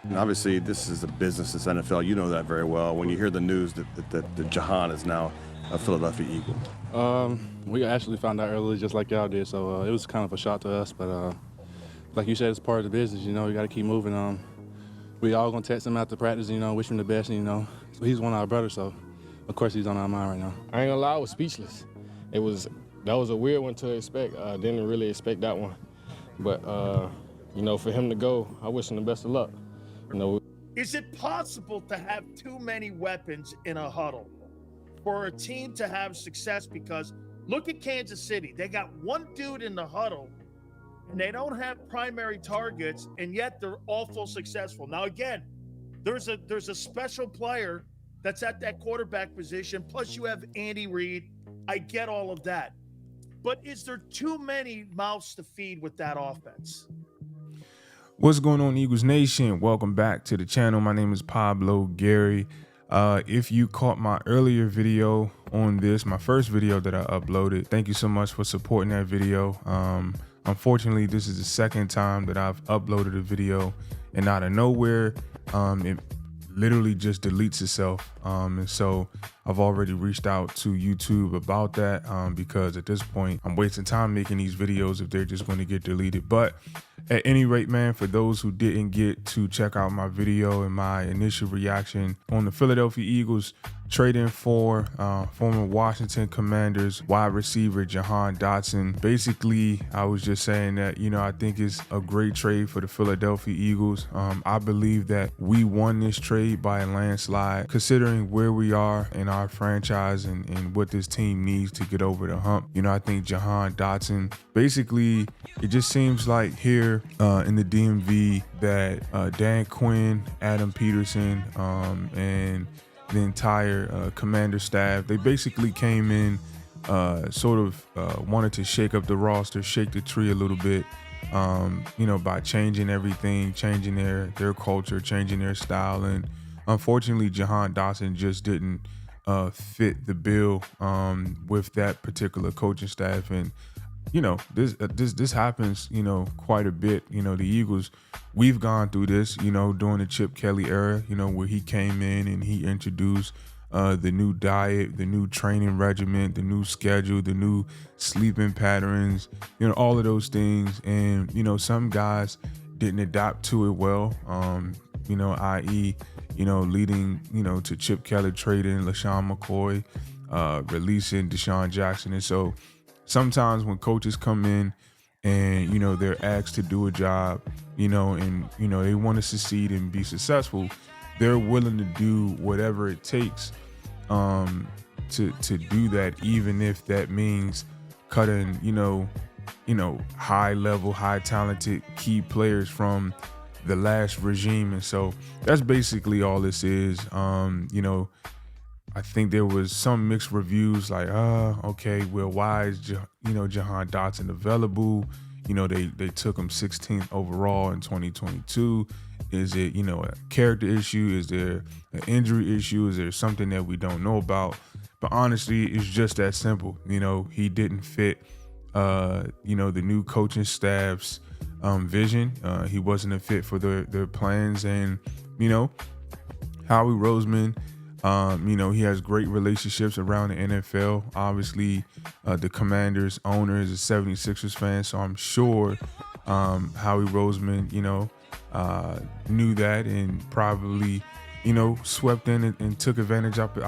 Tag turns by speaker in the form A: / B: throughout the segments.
A: And obviously, this is a business, this NFL. You know that very well. When you hear the news that Jahan is now a Philadelphia Eagle.
B: We actually found out early, just like y'all did, so it was kind of a shock to us. But like you said, it's part of the business. You know, you got to keep moving. We all gonna text him after practice. You know, wish him the best. And, you know, so he's one of our brothers, so of course he's on our mind right now.
C: I ain't gonna lie, I was speechless. That was a weird one to expect. I didn't really expect that one, but you know, for him to go, I wish him the best of luck. You know.
D: Is it possible to have too many weapons in a huddle for a team to have success? Because look at Kansas City. They got one dude in the huddle and they don't have primary targets, and yet they're awful successful. Now, again, there's a special player that's at that quarterback position. Plus you have Andy Reid. I get all of that. But is there too many mouths to feed with that offense?
E: What's going on, Eagles Nation? Welcome back to the channel. My name is Pablo Gary. If you caught my earlier video on this, my first video that I uploaded, thank you so much for supporting that video. Unfortunately, this is the second time that I've uploaded a video and out of nowhere, it literally just deletes itself. And so I've already reached out to YouTube about that because at this point, I'm wasting time making these videos if they're just going to get deleted. But at any rate, man, for those who didn't get to check out my video and my initial reaction on the Philadelphia Eagles trading for former Washington Commanders wide receiver Jahan Dotson. Basically, I was just saying that, you know, I think it's a great trade for the Philadelphia Eagles. I believe that we won this trade by a landslide, considering where we are in our franchise and what this team needs to get over the hump. You know, I think Jahan Dotson, basically, it just seems like here in the DMV that Dan Quinn, Adam Peterson, and the entire commander staff, they basically came in, wanted to shake up the roster, shake the tree a little bit, you know, by changing everything, changing their culture, changing their style. And unfortunately, Jahan Dotson just didn't fit the bill with that particular coaching staff. And you know, this happens, you know, quite a bit. You know, the Eagles, we've gone through this, you know, during the Chip Kelly era, you know, where he came in and he introduced the new diet, the new training regimen, the new schedule, the new sleeping patterns, you know, all of those things. And, you know, some guys didn't adapt to it well, you know, i.e., you know, leading, you know, to Chip Kelly trading LaShawn McCoy, releasing Deshaun Jackson. And so sometimes when coaches come in and, you know, they're asked to do a job, you know, and, you know, they want to succeed and be successful, they're willing to do whatever it takes to do that, even if that means cutting, you know, high level, high talented key players from the last regime. And so that's basically all this is. You know, I think there was some mixed reviews like, okay, well, why is Jahan Dotson available? You know, they took him 16th overall in 2022. Is it, you know, a character issue? Is there an injury issue? Is there something that we don't know about? But honestly, it's just that simple. You know, he didn't fit, you know, the new coaching staff's vision. He wasn't a fit for their plans. And, you know, Howie Roseman, you know, he has great relationships around the NFL. Obviously, the Commanders owner is a 76ers fan, so I'm sure Howie Roseman, you know, knew that and probably, you know, swept in and took advantage of an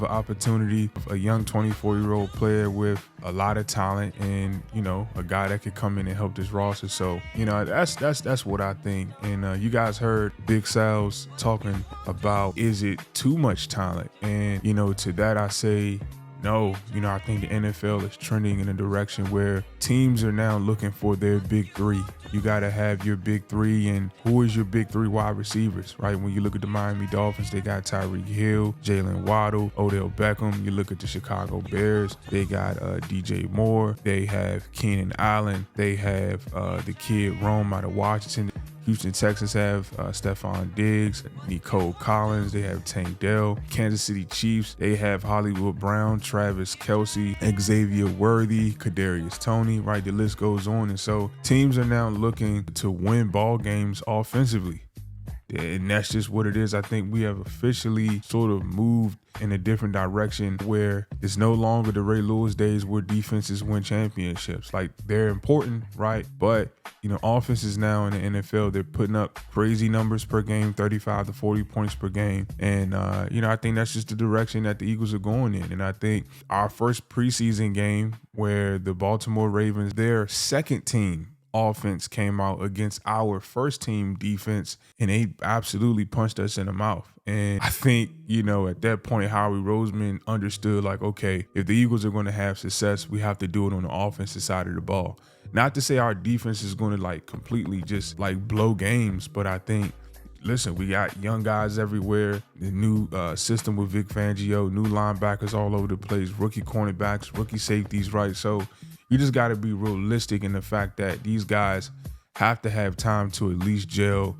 E: opportunity of a young 24-year-old player with a lot of talent and, you know, a guy that could come in and help this roster. So, you know, that's what I think. And you guys heard Big Sal's talking about, is it too much talent? And, you know, to that I say, no. You know, I think the NFL is trending in a direction where teams are now looking for their big three. You got to have your big three, and who is your big three wide receivers, right? When you look at the Miami Dolphins, they got Tyreek Hill, Jalen Waddle, Odell Beckham. You look at the Chicago Bears, they got DJ Moore. They have Keenan Allen. They have the kid Rome out of Washington. Houston Texans have Stephon Diggs, Nico Collins. They have Tank Dell. Kansas City Chiefs, they have Hollywood Brown, Travis Kelce, Xavier Worthy, Kadarius Toney, right? The list goes on. And so teams are now looking to win ball games offensively. And that's just what it is. I think we have officially sort of moved in a different direction where it's no longer the Ray Lewis days where defenses win championships. Like, they're important, right? But, offenses now in the NFL, they're putting up crazy numbers per game, 35 to 40 points per game. And, I think that's just the direction that the Eagles are going in. And I think our first preseason game where the Baltimore Ravens, their second team offense came out against our first team defense, and they absolutely punched us in the mouth. And I think, at that point, Howie Roseman understood, like, okay, if the Eagles are going to have success, we have to do it on the offensive side of the ball. Not to say our defense is going to completely just blow games, but I think, listen, we got young guys everywhere. The new system with Vic Fangio, new linebackers all over the place, rookie cornerbacks, rookie safeties, right? So you just got to be realistic in the fact that these guys have to have time to at least gel,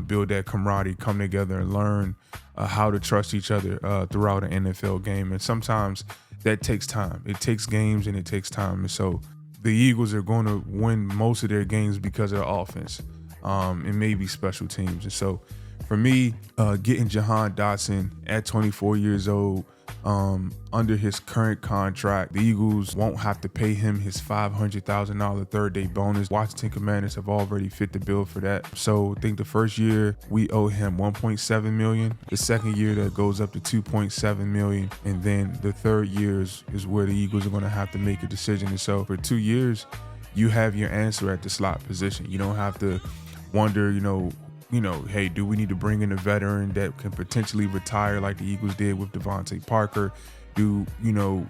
E: build that camaraderie, come together and learn how to trust each other throughout an NFL game. And sometimes that takes time. It takes games and it takes time. And so the Eagles are going to win most of their games because of the offense and maybe special teams. And so for me, getting Jahan Dotson at 24 years old, under his current contract, the Eagles won't have to pay him his $500,000 third day bonus. Washington Commanders have already fit the bill for that. So I think the first year we owe him $1.7 million. The second year that goes up to $2.7 million. And then the third year is where the Eagles are going to have to make a decision. And so for 2 years, you have your answer at the slot position. You don't have to wonder, hey, do we need to bring in a veteran that can potentially retire like the Eagles did with Devontae Parker? Do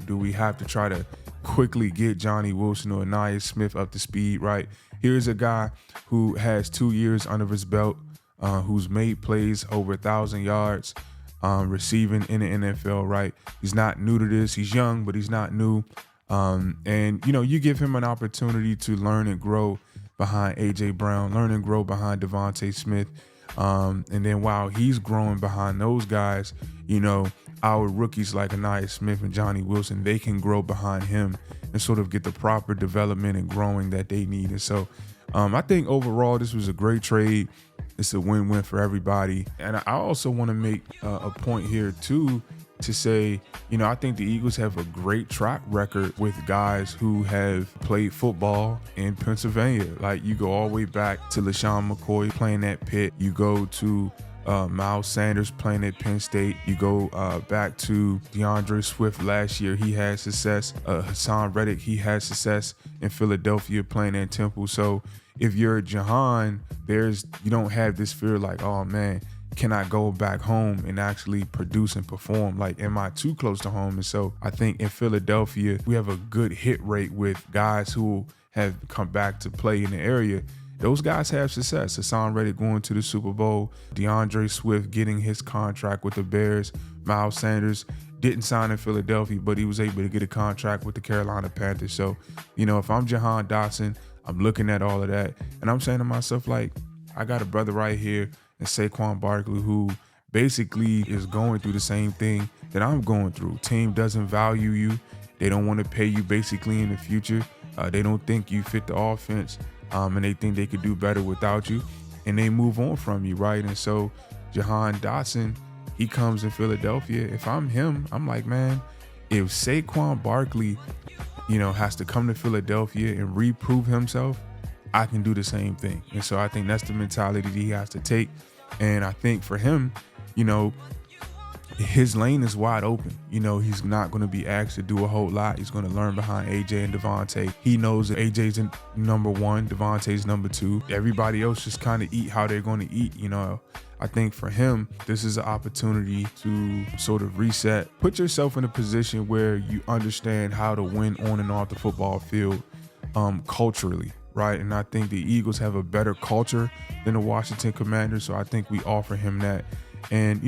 E: we have to try to quickly get Johnny Wilson or Ainias Smith up to speed, right? Here's a guy who has 2 years under his belt, who's made plays over 1,000 yards receiving in the NFL, right? He's not new to this. He's young, but he's not new. And you give him an opportunity to learn and grow behind A.J. Brown, learn and grow behind Devontae Smith. And then while he's growing behind those guys, our rookies like Ainias Smith and Johnny Wilson, they can grow behind him and sort of get the proper development and growing that they need. And so I think overall this was a great trade. It's a win-win for everybody. And I also want to make a point here too, to say, I think the Eagles have a great track record with guys who have played football in Pennsylvania. Like, you go all the way back to LaShawn McCoy playing at Pitt. You go to Miles Sanders playing at Penn State. You go back to DeAndre Swift last year. He had success. Hassan Reddick, he had success in Philadelphia playing at Temple. So if you're Jahan, you don't have this fear like, oh man, can I go back home and actually produce and perform? Like, am I too close to home? And so I think in Philadelphia, we have a good hit rate with guys who have come back to play in the area. Those guys have success. Hassan Reddick going to the Super Bowl, DeAndre Swift getting his contract with the Bears, Miles Sanders didn't sign in Philadelphia, but he was able to get a contract with the Carolina Panthers. So, if I'm Jahan Dotson, I'm looking at all of that, and I'm saying to myself, like, I got a brother right here and Saquon Barkley, who basically is going through the same thing that I'm going through. Team doesn't value you. They don't want to pay you basically in the future. They don't think you fit the offense, and they think they could do better without you, and they move on from you, right? And so Jahan Dotson, he comes in Philadelphia. If I'm him, I'm like, man, if Saquon Barkley, has to come to Philadelphia and reprove himself, I can do the same thing. And so I think that's the mentality that he has to take. And I think for him, his lane is wide open. He's not going to be asked to do a whole lot. He's going to learn behind AJ and Devontae. He knows that AJ's number one, Devontae's number two. Everybody else just kind of eat how they're going to eat. I think for him, this is an opportunity to sort of reset, put yourself in a position where you understand how to win on and off the football field culturally. Right. And I think the Eagles have a better culture than the Washington Commanders. So I think we offer him that. And,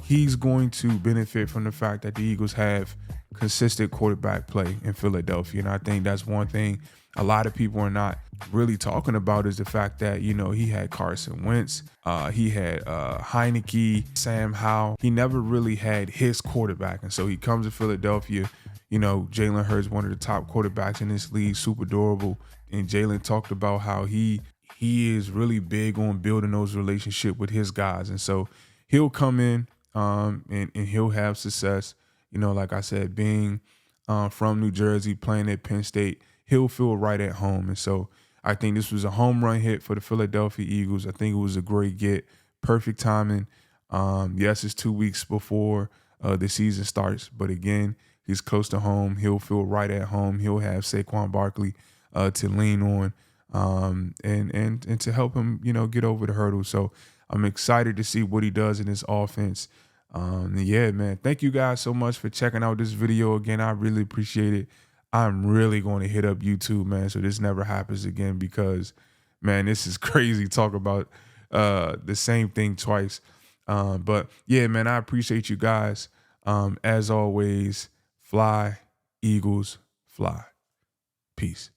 E: he's going to benefit from the fact that the Eagles have consistent quarterback play in Philadelphia. And I think that's one thing a lot of people are not really talking about, is the fact that, he had Carson Wentz, he had Heineke, Sam Howell. He never really had his quarterback. And so he comes to Philadelphia. Jalen Hurts, one of the top quarterbacks in this league, super durable. And Jalen talked about how he he is really big on building those relationships with his guys. And so he'll come in and he'll have success. You know, like I said, being from New Jersey, playing at Penn State, he'll feel right at home. And so I think this was a home run hit for the Philadelphia Eagles. I think it was a great get, perfect timing. Yes, it's 2 weeks before the season starts, but again, he's close to home. He'll feel right at home. He'll have Saquon Barkley to lean on and to help him, you know, get over the hurdle. So I'm excited to see what he does in this offense. And yeah, man, thank you guys so much for checking out this video again. I really appreciate it. I'm really going to hit up YouTube, man, so this never happens again because, man, this is crazy. Talk about the same thing twice. But yeah, man, I appreciate you guys. As always, fly, Eagles, fly. Peace.